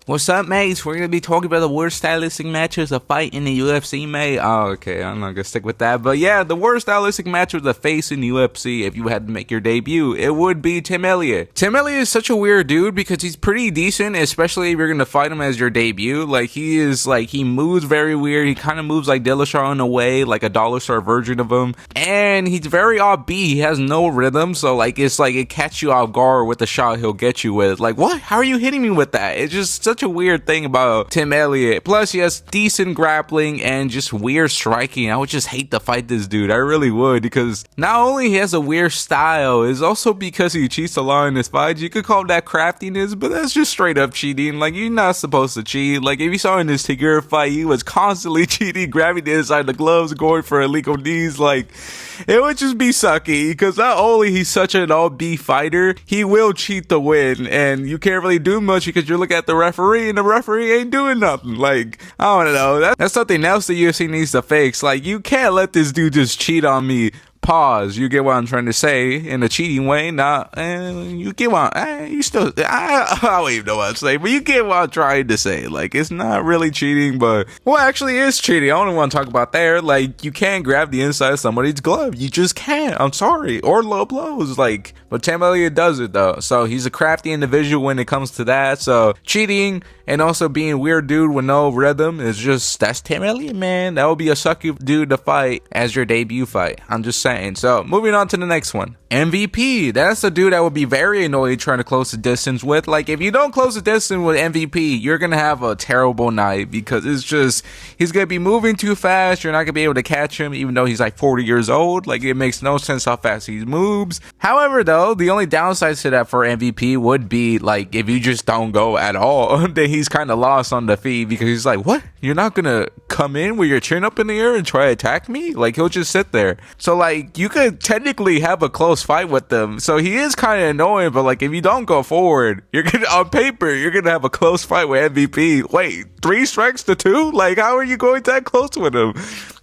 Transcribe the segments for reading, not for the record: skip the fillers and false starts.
What's up, mates? We're gonna be talking about the worst stylistic matches of fight in the UFC, mate. Oh, okay, I'm not gonna stick with that. But yeah, the worst stylistic match of the face in the UFC, if you had to make your debut, it would be Tim Elliott. Tim Elliott is such a weird dude because he's pretty decent, especially if you're gonna fight him as your debut. Like, he moves very weird. He kind of moves like Dillashaw in a way, like a dollar store version of him. And he's very offbeat. He has no rhythm, so like it's like it catch you off guard with the shot he'll get you with. Like, what? How are you hitting me with that? It's just such a weird thing about Tim Elliott. Plus, he has decent grappling and just weird striking. I would just hate to fight this dude. I really would, because not only he has a weird style, it's also because he cheats a lot in his fights. You could call that craftiness, but that's just straight up cheating. Like, you're not supposed to cheat. Like, if you saw in this Tigger fight, he was constantly cheating, grabbing the inside of the gloves, going for illegal knees. Like, it would just be sucky, because not only he's such an all-B fighter, he will cheat to win, and you can't really do much because you're looking at the referee, and the referee ain't doing nothing. Like, I don't know, that's something else the UFC needs to fix. Like, you can't let this dude just cheat on me. Pause. You get what I'm trying to say in a cheating way? Nah, you get what I don't even know what I'm saying, but you get what I'm trying to say. Like, it's not really cheating, but well, actually is cheating. I don't want to talk about there. Like, you can't grab the inside of somebody's glove. You just can't. I'm sorry. Or low blows. Like, but Tim Elliott does it though. So he's a crafty individual when it comes to that. So cheating and also being a weird dude with no rhythm is just, that's Tim Elliott, man. That would be a sucky dude to fight as your debut fight. I'm just saying. So moving on to the next one. MVP, that's a dude that would be very annoyed trying to close the distance with. Like, if you don't close the distance with MVP, you're gonna have a terrible night, because it's just, he's gonna be moving too fast. You're not gonna be able to catch him, even though he's like 40 years old. Like, it makes no sense how fast he moves. However, though, the only downside to that for MVP would be, like, if you just don't go at all, then he's kind of lost on the feet, because he's like, what? You're not gonna come in with your chin up in the air and try to attack me? Like, he'll just sit there. So, like, you could technically have a close fight with them. So he is kind of annoying, but like, if you don't go forward, you're gonna, on paper, you're gonna have a close fight with MVP. Wait, 3 strikes to 2? Like, how are you going that close with him?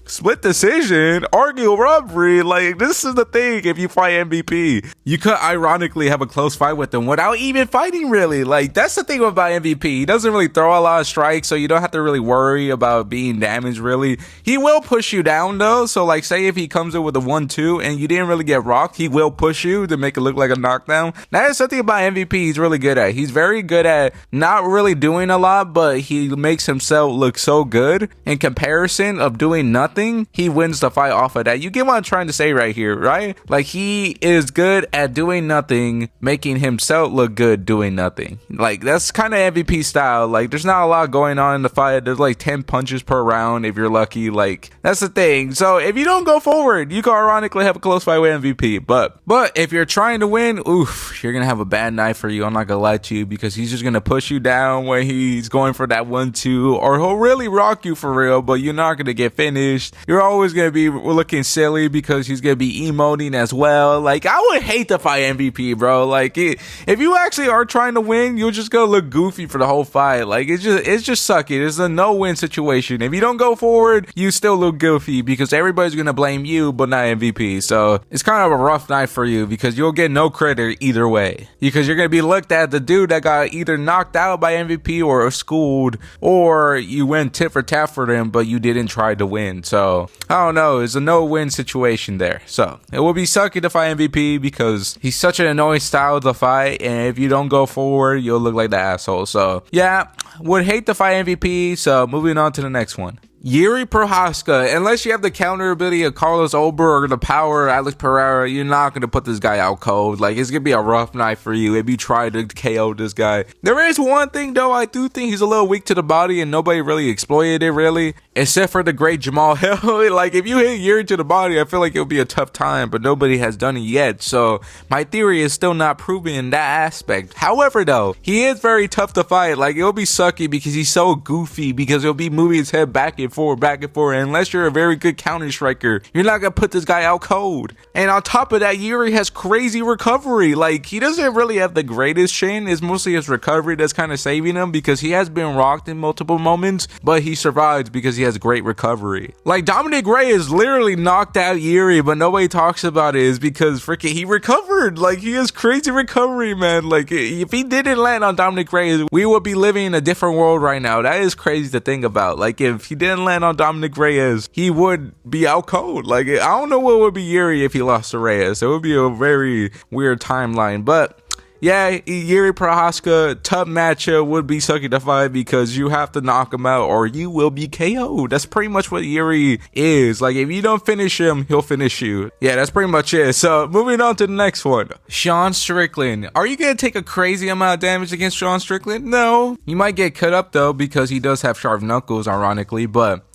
Split decision, argue robbery. Like, this is the thing. If you fight MVP, you could ironically have a close fight with him without even fighting, really. Like, that's the thing about MVP. He doesn't really throw a lot of strikes, so you don't have to really worry about being damaged, really. He will push you down, though. So, like, say if he comes in with a 1-2 and you didn't really get rocked, he will push you to make it look like a knockdown. That is something about MVP he's really good at. He's very good at not really doing a lot, but he makes himself look so good in comparison of doing nothing. He wins the fight off of that. You get what I'm trying to say right here, right? Like, he is good at doing nothing, making himself look good doing nothing. Like, that's kind of MVP style. Like, there's not a lot going on in the fight. There's like 10 punches per round if you're lucky. Like, that's the thing. So if you don't go forward, you can ironically have a close fight with MVP. But if you're trying to win, oof, you're gonna have a bad night for you. I'm not gonna lie to you, because he's just gonna push you down when he's going for that 1-2, or he'll really rock you for real, but you're not gonna get finished. You're always going to be looking silly because he's going to be emoting as well. Like, I would hate to fight MVP, bro. Like, if you actually are trying to win, you're just going to look goofy for the whole fight. Like, it's just sucky. It's a no-win situation. If you don't go forward, you still look goofy because everybody's going to blame you, but not MVP. So it's kind of a rough night for you, because you'll get no credit either way, because you're going to be looked at the dude that got either knocked out by MVP or schooled, or you went tit for tat for them, but you didn't try to win. So I don't know, it's a no-win situation there. So it will be sucky to fight MVP because he's such an annoying style to fight, and if you don't go forward, you'll look like the asshole. So yeah, would hate to fight MVP. So moving on to the next one. Yuri Prochazka, unless you have the counter ability of Carlos Ober or the power of Alex Pereira, you're not going to put this guy out cold. Like, it's going to be a rough night for you if you try to KO this guy. There is one thing, though. I do think he's a little weak to the body, and nobody really exploited it, really, except for the great Jamal Hill. Like, if you hit Yuri to the body, I feel like it'll be a tough time, but nobody has done it yet. So my theory is still not proven in that aspect. However, though, he is very tough to fight. Like, it'll be sucky because he's so goofy, because he'll be moving his head back and back and forth. And unless you're a very good counter striker, you're not gonna put this guy out cold. And on top of that, Yuri has crazy recovery. Like, he doesn't really have the greatest chin. It's mostly his recovery that's kind of saving him, because he has been rocked in multiple moments, but he survives because he has great recovery. Like, Dominic Reyes literally knocked out Yuri, but nobody talks about it is because freaking he recovered. Like, he has crazy recovery, man. Like, if he didn't land on Dominic Reyes, we would be living in a different world right now. That is crazy to think about. Like, if he didn't land on Dominic Reyes, he would be out cold. Like, I don't know what would be Yuri if he lost to Reyes. It would be a very weird timeline, but yeah, Yuri Prochazka, tough matchup, would be sucky to fight because you have to knock him out or you will be KO'd. That's pretty much what Yuri is. Like, if you don't finish him, he'll finish you. Yeah, that's pretty much it. So, moving on to the next one. Sean Strickland. Are you going to take a crazy amount of damage against Sean Strickland? No. You might get cut up, though, because he does have sharp knuckles, ironically, but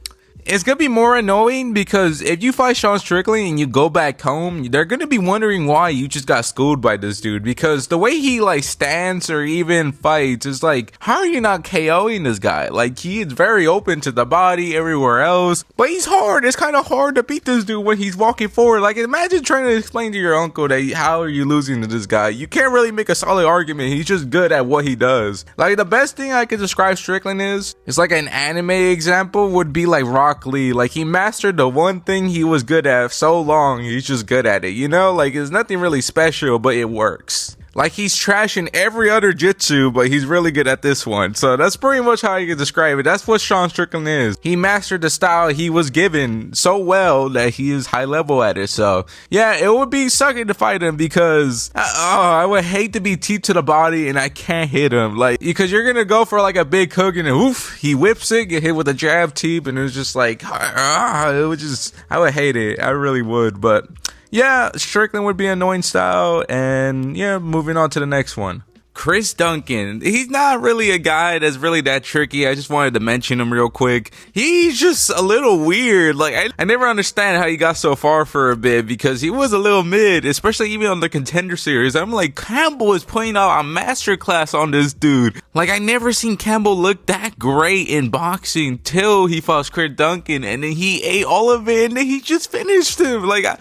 it's gonna be more annoying because if you fight Sean Strickland and you go back home, they're gonna be wondering why you just got schooled by this dude, because the way he like stands or even fights is like, how are you not KOing this guy? Like, he is very open to the body everywhere else, but he's hard. It's kind of hard to beat this dude when he's walking forward. Like, imagine trying to explain to your uncle that how are you losing to this guy? You can't really make a solid argument. He's just good at what he does. Like, the best thing I could describe Strickland is, it's like an anime example would be like Rock Lee. Like, he mastered the one thing he was good at so long, he's just good at it, you know? Like, it's nothing really special, but it works. Like, he's trashing every other jitsu, but he's really good at this one. So that's pretty much how you can describe it. That's what Sean Strickland is. He mastered the style he was given so well that he is high level at it. So yeah, it would be sucky to fight him because I would hate to be teeped to the body and I can't hit him. Like, because you're gonna go for like a big hook and oof, he whips it, get hit with a jab teep, and it's just like, it would just, I would hate it. I really would, but yeah, Strickland would be an annoying style, and yeah, moving on to the next one. Chris Duncan. He's not really a guy that's really that tricky. I just wanted to mention him real quick. He's just a little weird. Like, I never understand how he got so far for a bit because he was a little mid, especially even on the Contender Series. I'm like, Campbell is putting out a masterclass on this dude. Like, I never seen Campbell look that great in boxing till he fought Chris Duncan, and then he ate all of it, and then he just finished him. Like, I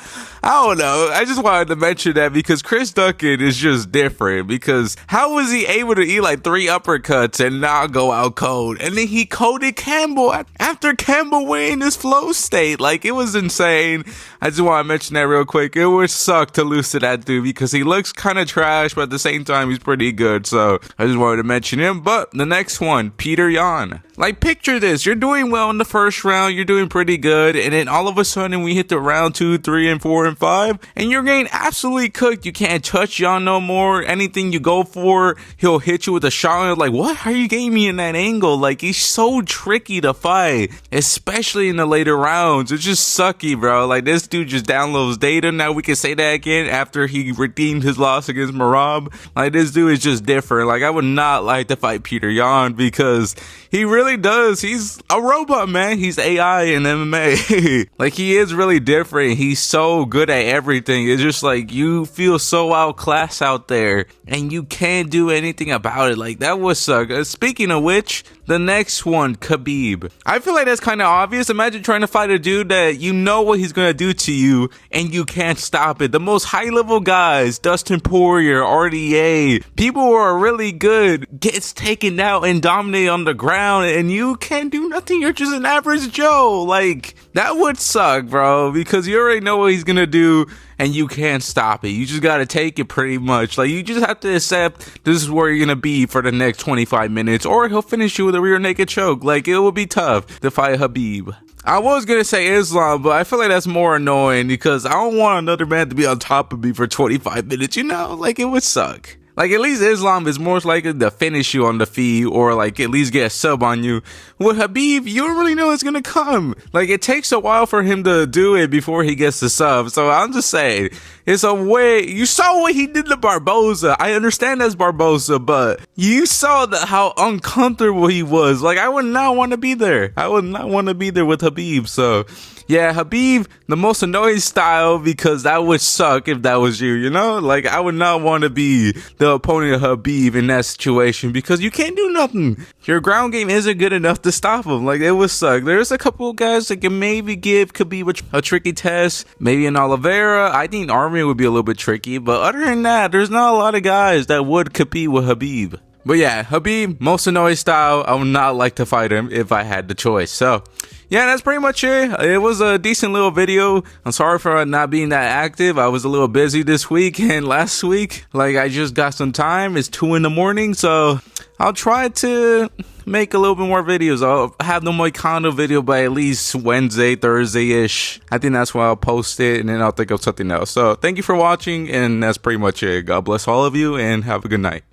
don't know. I just wanted to mention that because Chris Duncan is just different, because how was he able to eat like 3 uppercuts and not go out cold? And then he coded Campbell after Campbell went in his flow state. Like, it was insane. I just want to mention that real quick. It would suck to lose to that dude because he looks kind of trash, but at the same time, he's pretty good. So I just wanted to mention him. But the next one, Peter Yan. Like, picture this. You're doing well in the first round. You're doing pretty good. And then all of a sudden, we hit the round 2, 3, and 4, and 5. And you're getting absolutely cooked. You can't touch Yan no more. Anything you go for, he'll hit you with a shot. And like, what? How are you getting me in that angle? Like, he's so tricky to fight, especially in the later rounds. It's just sucky, bro. Like, this dude just downloads data. Now we can say that again after he redeemed his loss against Merab. Like, this dude is just different. Like, I would not like to fight Peter Yan because he really does. He's a robot, man. He's AI in MMA. Like, he is really different. He's so good at everything. It's just like, you feel so outclassed out there and you can't do anything about it. Like, that would suck. Speaking of which, the next one, Khabib. I feel like that's kind of obvious. Imagine trying to fight a dude that you know what he's going to do to you and you can't stop it. The most high level guys, Dustin Poirier, RDA, people who are really good, gets taken out and dominated on the ground and you can't do nothing. You're just an average Joe. Like, that would suck, bro, because you already know what he's going to do and you can't stop it. You just gotta take it pretty much. Like, you just have to accept this is where you're gonna be for the next 25 minutes, or he'll finish you with a rear naked choke. Like, it will be tough to fight Khabib. I was gonna say Islam, but I feel like that's more annoying because I don't want another man to be on top of me for 25 minutes, you know? Like, it would suck. Like, at least Islam is more likely to finish you on the feet or, like, at least get a sub on you. With Khabib, you don't really know it's gonna come. Like, it takes a while for him to do it before he gets the sub. So I'm just saying, it's a way. You saw what he did to Barboza. I understand that's Barboza, but you saw how uncomfortable he was. Like, I would not want to be there. I would not want to be there with Khabib. So yeah, Khabib, the most annoying style, because that would suck if that was you, you know? Like, I would not want to be the opponent of Khabib in that situation, because you can't do nothing. Your ground game isn't good enough to stop him. Like, it would suck. There's a couple of guys that can maybe give Khabib a tricky test. Maybe an Oliveira. I think Armin would be a little bit tricky, but other than that, there's not a lot of guys that would compete with Khabib. But yeah, Khabib, most annoying style. I would not like to fight him if I had the choice. So yeah, that's pretty much it. It was a decent little video. I'm sorry for not being that active. I was a little busy this week and last week. Like, I just got some time. It's 2 in the morning, so I'll try to make a little bit more videos. I'll have the Moicano video by at least Wednesday, Thursday-ish. I think that's when I'll post it, and then I'll think of something else. So thank you for watching, and that's pretty much it. God bless all of you, and have a good night.